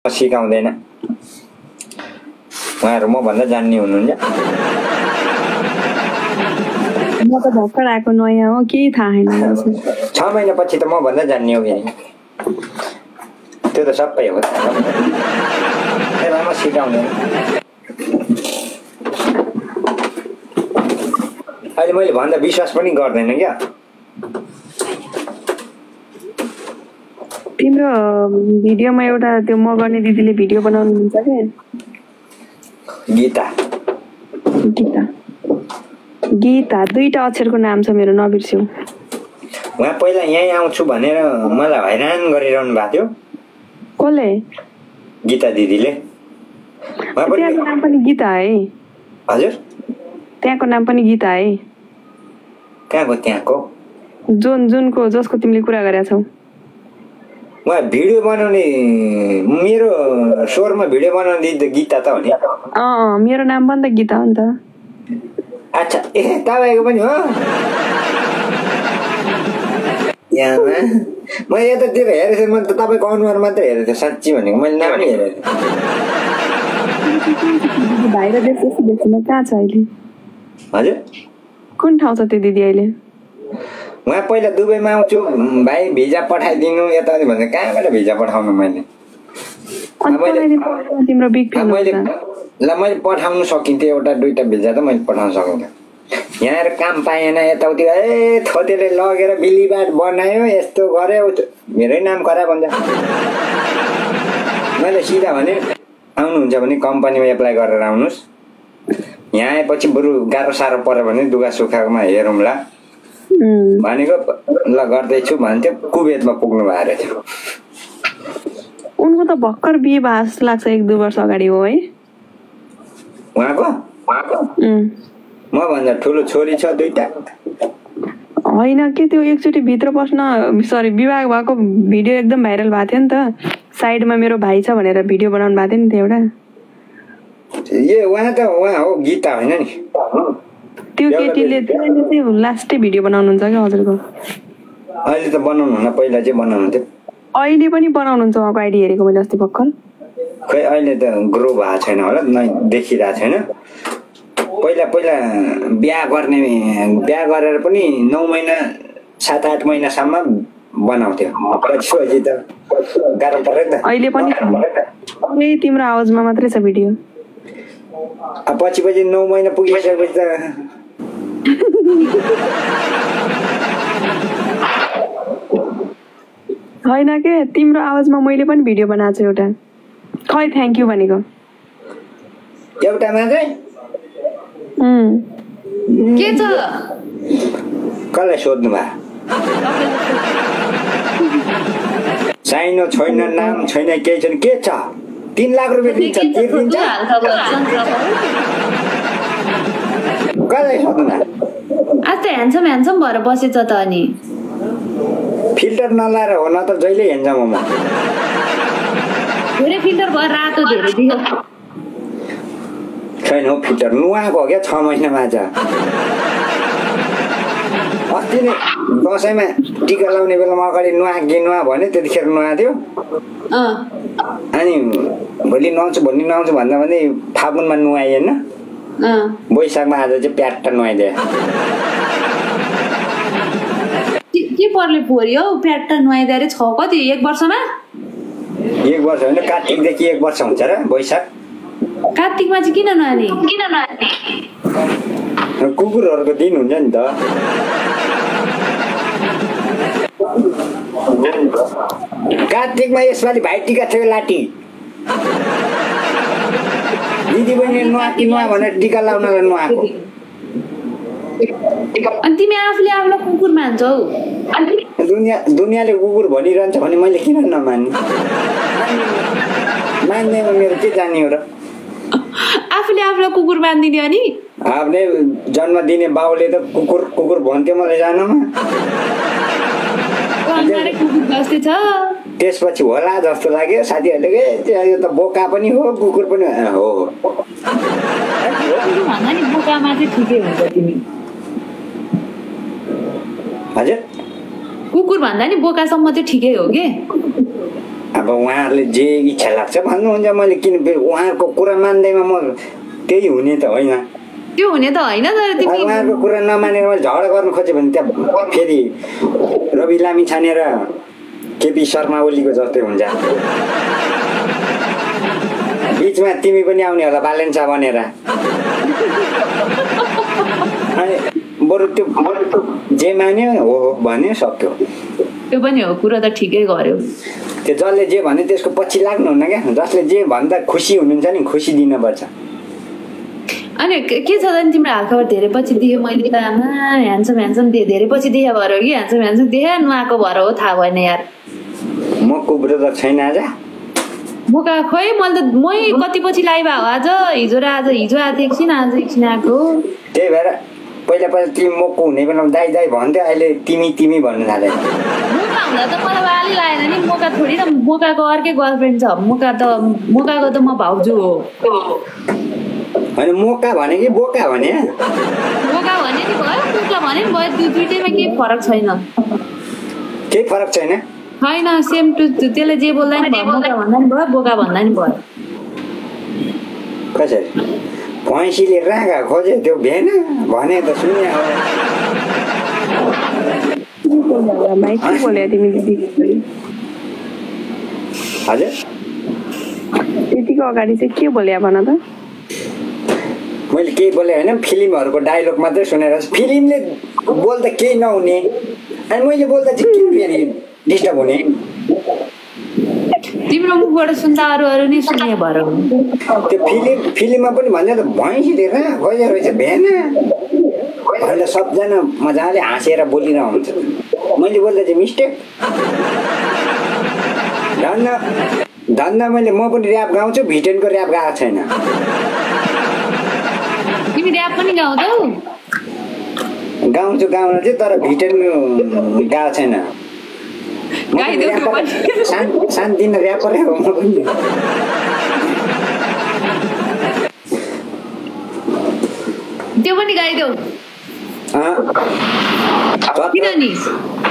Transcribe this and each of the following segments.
सिकाउँदैन उहाँहरु म भन्दा जान्ने हुनुहुन्छ म त भर्खर आएको नयाँ हो केही थाहा छैन 6 महिना पछि त म भन्दा जान्ने हो फेरि त्यो त सबै हो त्यसलाई म सिकाउँदैन अहिले मैले भन्दा विश्वास पनि गर्दैन क्या तिम्रो भिडियोमा एउटा त्यो म गर्ने दिदीले भिडियो बनाउनु हुन्छ के गीता गीता दुईटा अक्षरको नाम छ मेरो नबिर्स्यौ उहाँ पहिला यही आउँछु भनेर मलाई हैरान गरिरहनु भएको थियो कसले गीता दिदीले त्यहाँको नाम पनि गीता है हजुर त्यहाँको नाम पनि गीता है त्यहाँको जुनको जसको तिमीले कुरा गरेका छौ उहाँ भिडियो बनाउने मेरो स्वरमा भिडियो बनाउने गीता त हो नि मेरो नाम पनि त गीता हो नि त अच्छा तपाईको पनि हो म यतातिर हेरेको थिएँ म त तपाईँको अनुहार मात्रै हेरेको थिएँ साँच्ची भनेको मैले नाम नै हेरेको थिएँ बाहिर देशमा कहाँ छ अहिले हजुर कुन ठाउँ छ त्यो दिदी अहिले उहाँ पहिला दुबईमा आउँछु भाइ भिजा पठाइदिनु यता भन्दा कहाँबाट भिजा पठाउनु मैले मैले पठाउनु सकिन्थेँ एउटा दुईटा भिजा त मैले पठाउन सकिन्थेँ यहाँ आएर काम पाएन यताउति थोतेले लगेर बिलिबाट बनायो यस्तो गर्यो मेरै नाम खराब हुन्छ मैले सिधा भने आउनुहुन्छ भने कम्पनीमा एप्लाई गरेर आउनुहोस् यहाँ आएपछि बरु गाह्रो साह्रो पर्यो भने दुःख सुखमा हेरौँला भनेको ल गर्दैछु भन्थ्यो कुवेतमा पुग्नु भएको रहेछ उनको त भर्खर बिहे भएको लाग्छ 1-2 वर्ष अगाडि हो है उहाँको म भन्दा ठुलो छोरी छ दुईटा होइन के त्यो एकचोटि भित्र पस्न सरी विवाह भएको भिडियो एकदम भाइरल भएको थियो नि त साइडमा मेरो भाइ छ भनेर भिडियो बनाउनु भएको थियो नि त्यो एउटा उहाँ हो गीता होइन नि त्यो केटीले चाहिँ लास्टै भिडियो बनाउनुहुन्छ क्या हजुरको अहिले त बनाउनु हुन पहिला चाहिँ बनाउनु थियो अहिले पनि बनाउनुहुन्छ उहाँको आइडी हेरेको मैले अस्ति भर्खर खै अहिले त ग्रो भएको छैन होला देखिरहेको छैन पहिला बिहा गरेर पनि 9 महिना 7-8 महिनासम्म बनाउँथ्यो पछि त गाह्रो पर्यो नि त अहिले पनि तिम्रो आवाजमा मात्रै छ भिडियो पछि 9 महिना पुगिसकेपछि त होइन के तिम्रो आवाजमा मैले पनि भिडियो बनाएको छु एउटा खै थ्याङ्क यू भनेको एउटा मात्रै के छ कसलाई सोध्नु भयो चाहिन छैन नाम छैन केही छैन के छ 3 लाख रुपियाँ दिन्छ के दिन्छ कसलाई सोध्नु भयो आज त ह्यान्डसम भएर बसेछ त अनि फिल्टर नलाएर हो न त जहिले हेर्छ म धेरै फिल्टर भएर रातो धेरै दियो छैन हो फिल्टर नुहाएको हो क्या 6 महिनामा आज अस्ति नै दसैँमा टिका लाउने बेलामा अगाडि नुहा भने त्यतिखेर नुहा थियो अनि भोलि नुहाउँछु भन्दा भने फागुनमा नुहाइएन वैशाखमा आज चाहिँ प्याट्ट नुहाइदिए के पर्ले फोरी हौ प्याट्ट नुहाइदिए अरे 6 कति 1 वर्षमा 1 वर्ष होइन कार्तिकदेखि 1 वर्ष हुन्छ र वैशाख कार्तिकमा चाहिँ किन नुहाने कुकुरहरूको दिन हुन्छ नि त कार्तिकमा यसपालि भाइटिका थियो लाटी दिदी बहिनी नुहा भनेर टिका लाउनलाई नुहाएको अनि तिमी आफूले आफूलाई कुकुर मान्छौ दुनियाँले कुकुर भनिरहन्छ भने मैले किन नमान्ने मान्दैमा मेरो के जाने हो र आफूले आफूलाई कुकुर मान्दिने अनि आफ्नै जन्म दिने बाउले त कुकुर भन्थ्यो मलाई जानमा त्यसपछि होला जस्तो लाग्यो साथीहरूले यो त बोका पनि हो कुकुर पनि हो हजुर कुकुर भन्दा नि बोकासम्म चाहिँ ठिकै हो के अब उहाँहरूले जे इच्छा लाग्छ भन्नुहुन्छ मैले किन उहाँहरूको कुरा मान्दैमा म त्यही हुने त होइन त्यो हुने त होइन तर तिमी उहाँहरूको कुरा नमानेर मैले झगडा गर्नु खोजेँ भने त्यहाँ फेरि रवि लामी छानेर केपी शर्मा ओलीको जस्तै हुन्छ बिचमा तिमी पनि आउने होला बालेन्सा बनेर अनि बरु त्यो जे मान्यो हो भन्यो सक्यो त्यो पनि हो कुरा त ठिकै गर्यो त्यो जसले जे भन्यो त्यसको पछि लाग्नुहुन्न क्या जसले जे भन्दा खुसी हुनुहुन्छ नि खुसी दिनुपर्छ अनि के छ त नि तिम्रो हालखबर धेरै पछि दियो मैले त आमा ह्यान्डसम धेरै पछि देखा भएर हो कि ह्यान्डसम देखा नुहाएको भएर हो थाहा भएन यार म कुब्रो त छैन आज मुका खोइ मैले त मै कति पछि लाइभ आयो आज हिजो आएको एकछिन आज एकछिन आएको त्यही भएर पहिला तिमी मको हुने बेलामा दाई भन्थ्यो अहिले तिमी भन्नु थाल्यो मुका हुँदा त मलाई बाली लागेन नि मुका थोडी न मुकाको अर्कै गर्लफ्रेन्ड छ मुकाको त म भाउजू हो होइन मोका भने कि बोका भने मुका भने नि भयो मुका भने नि भयो दुईटैमा केही फरक छैन केही फरक छैन छैन सेम टु त्यसले जे बोल्दा नि भयो मुका भन्दा नि भयो बोका भन्दा नि भयो कसरी भैँसीले रागा खोजे त्यो भेन भने त सुने भाइ के बोल्यो तिमी दिदी हजुर त्यतिको अगाडि चाहिँ के बोल्यो भन त मैले केही बोलेँ होइन फिल्महरूको डायलग मात्रै सुनेर फिल्मले बोल्दा केही नहुने अनि मैले बोल्दा चाहिँ के फेरि डिस्टर्ब हुने तिम्रो मुखबाट सुन्दा अरू नै सुने भएर त्यो फिल्ममा पनि भन्छ त भैँसीले रागा खोजे रहेछ भेन भनेर सबजना मजाले हाँसेर बोलिरहेको हुन्छ मैले बोल्दा चाहिँ मिस्टेक धन्दा मैले म पनि ऱ्याप गाउँछु भिटेनको ऱ्याप गाएको छैन तिमी ऱ्याप पनि गाउँछौ गाउँछु गाउन चाहिँ तर भिटेन गाएको छैन शान्तिन ऱ्यापरै हो म पनि त्यो पनि गाइदेऊ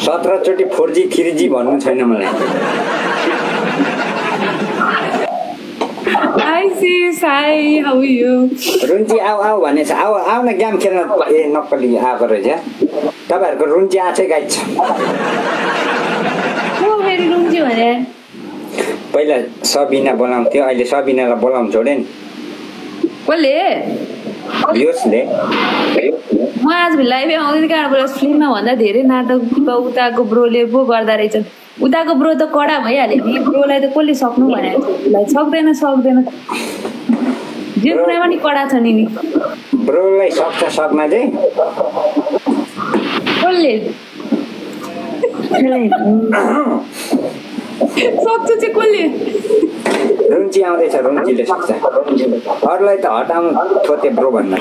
17 चोटि 4G 3G भन्नु छैन मलाई रुन्ची आऊ भनेछ आऊ न गेम खेल्न ए नक्कली आएको रहेछ तपाईँहरूको रुन्ची आछै गाइड छ पहिला सबिना बोलाउँथ्यो अहिले सबिनालाई बोलाउनु छोड्यो नि कसले यसले म आज लाइभ आउँदैन कहाँबाट फिल्ममा भन्दा धेरै नाटक उताको ब्रोले पो गर्दा रहेछ उताको ब्रो त कडा भइहाल्यो नि ब्रोलाई त कसले सक्नु भनेको सक्दैन जे कुरा पनि कडा छ नि ब्रोलाई सक्छ सक्न चाहिँ कसले सक्छ चाहिँ कसले रुन्ची आउँदैछ रुन्चीले सक्छ अरूलाई त हटाउनु थोते ब्रो भन्न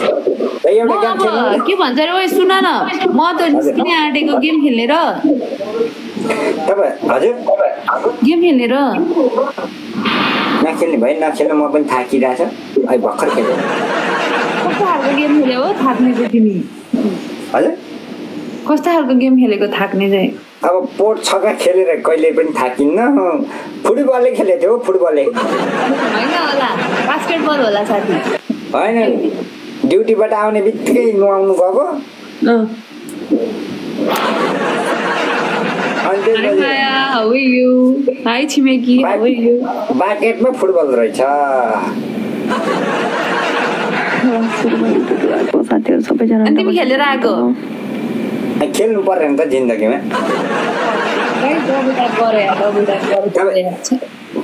के भन्छ अरे ओ सुन न म त निस्किने आँटेको गेम खेल्ने र तपाईँ हजुर गेम खेल्ने र नखेल्ने भयो नखेल्नु म पनि थाकिरहेछ अहिले भर्खर खेल्यो कस्तो खालको गेम खेल्यो हो थाक्ने चाहिँ तिमी हजुर कस्तो खालको गेम खेलेको थाक्ने चाहिँ अब पोट छक्का खेलेर कहिले पनि थाकिन्न फुटबलै खेलेको थियो फुटबलै होइन होला बास्केटबल होला साथी होइन ड्युटीबाट आउने बित्तिकै नुहाउनु गएको बाकेटमा फुटबल रहेछ तिमी खेलेर आएको खेल्नु पर्यो नि त जिन्दगीमा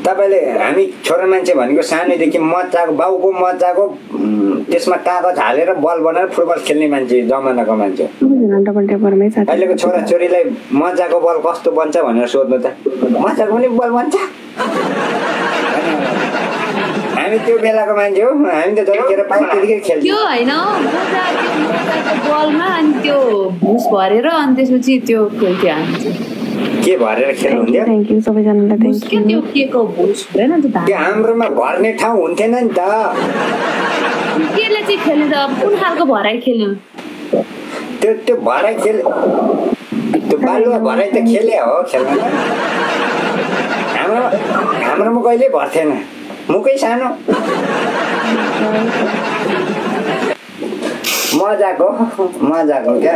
तपाईँले हामी छोरा मान्छे भनेको सानैदेखि मजाको बाउको मजाको त्यसमा कागज हालेर बल बनाएर फुटबल खेल्ने मान्छे जमानाको मान्छे अहिलेको छोराछोरीलाई मजाको बल कस्तो बन्छ भनेर सोध्नु त मजाको पनि बल बन्छ हामी त्यो बेलाको मान्छे हो हामी त जतिखेर पाइ त्यतिखेर खेल्थ्यौँ त्यो होइन बलमा अनि त्यो भुस भरेर अनि त्यसपछि त्यो खेल्थ्यो हामी के भरेर खेल्नुहुन्थ्यो त्यो केको भुस हुँदैन नि त त्यो हाम्रोमा भर्ने ठाउँ हुन्थेन नि त केले चाहिँ खेल्ने त कुन खालको भराइ खेल्यो त्यो भराइ त्यो बालुवा भराइ त खेले हो खेल्न हाम्रोमा कहिले भर्थेन मुकै सानो मजाको क्या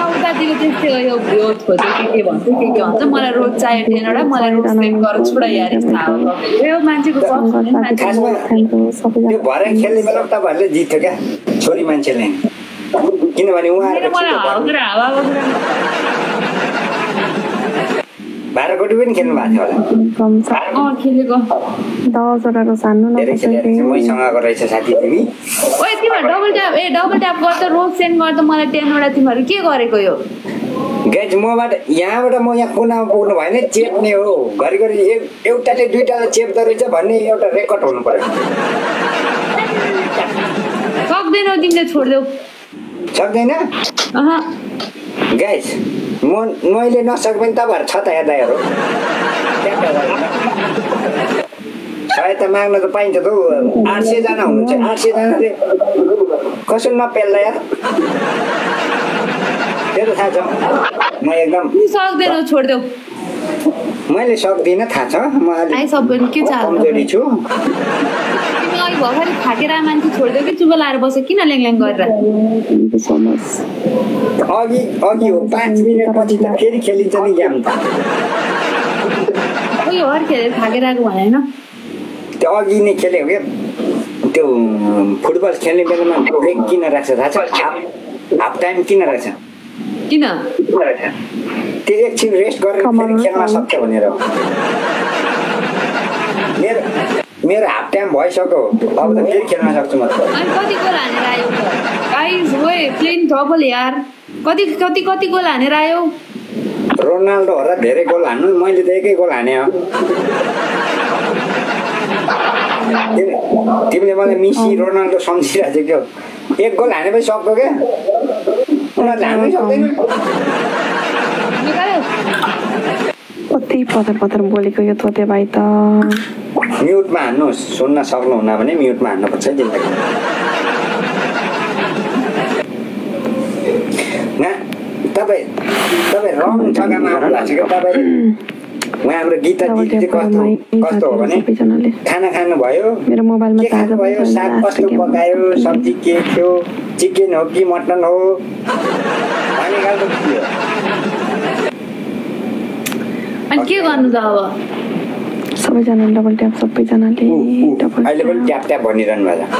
उतातिर त्यस्तै हो यो भ्योट खोज्यो के भन्छ मलाई रोज चाहियो 10 वटा मलाई रोज सेट गर छोडा यार यो मान्छेको खासमा त्यो भरे खेल्ने बेला तपाईँहरूले जित्थ्यो क्या छोरी मान्छेले किनभने उहाँहरूको बाह्रकोटी पनि खेल्नु भएको थियो होला खेलेको 10 वटाको सानो मैसँगको रहेछ साथी तिमी ओए तिमीहरू डबल ट्याप गर्दा रोज सेन्ड गर्दा मलाई 10 वटा तिमीहरू के गरेको यो गाइज मबाट यहाँबाट म यहाँ कुनामा पुग्नु भएन चेप्ने हो घरिघरि एउटाले दुईटाले चेप्दो रहेछ भन्ने एउटा रेकर्ड हुनु पर्यो सक्दैनौ तिमीले छोड्देऊ सक्दैन गाइज मैले नसके पनि तपाईँहरू छ त हेर्दाहरू सहायता माग्न त पाइन्छ त 800 जना हुनुहुन्छ 800 जनाले कसरी नपेल्दा यार त्यो त थाहा छ म एकदम सक्दैनौ छोड्देऊ मैले सक्दिनँ थाहा छ म अलिक कमजोरी छु भर्खरै थाकेर मान्छे छोडिदियो कि चुप लाएर बस्यो किन ल्याङ गरेर अघि हो 5 मिनट पछि त फेरि खेलिन्छ नि गेम त यो हर खेलेर थाकेर आएको भने होइन त्यो अघि नै खेल्यो क्या त्यो फुटबल खेल्ने बेलामा ब्रेक किन राख्छ थाहा छ हाफ टाइम किन राख्छ किन त्यो एकछिन रेस्ट गरेर फेरि खेल्न सक्छ भनेर मेरो हाफ टाइम भइसक्यो अब त फेरि खेल्न सक्छु म अनि कति गोल हानेर आयो गाइस ओए प्लेन डबल यार कति गोल हानेर आयो रोनाल्डो हो र धेरै गोल हान्नु मैले त एकै गोल हाने हो तिमीले मलाई मेसी रोनाल्डो सम्झिरहेको थियो क्या एक गोल हाने पनि सक्दो क्या उनीहरूले हान्नै सक्दैन कति पतर बोलेको यो थोते भाइ त म्युटमा हान्नुहोस् सुन्न सक्नुहुन्न भने म्युटमा हान्नुपर्छ जिन्दगी तपाईँ रङ जग्गामा आउनु भएको छ क्या तपाईँ उहाँ हाम्रो गीता दिदी चाहिँ कस्तो हो भने खाना खानुभयो के खानुभयो साग कस्तो पकायो सब्जी के थियो चिकन हो कि मटन हो भन्ने खालको थियो अनि के गर्नु त अब सबैजनाले डबल ट्याप सबैजनाले अहिले पनि ट्याप ट्याप भनिरहनु भएको छ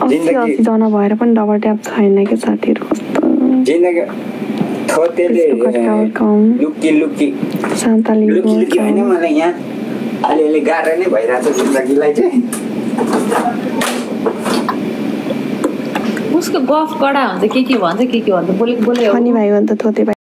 80 जना भएर पनि डबल ट्याप छैन कि साथीहरू कस्तो जिन्दगी थोतेले लुकी होइन मलाई यहाँ अलिअलि गाह्रो नै भइरहेको छ जिन्दगीलाई चाहिँ उसको गफ कडा हुन्छ के भन्छ बोलेको अनि भाइ भन्छ थोते भाइ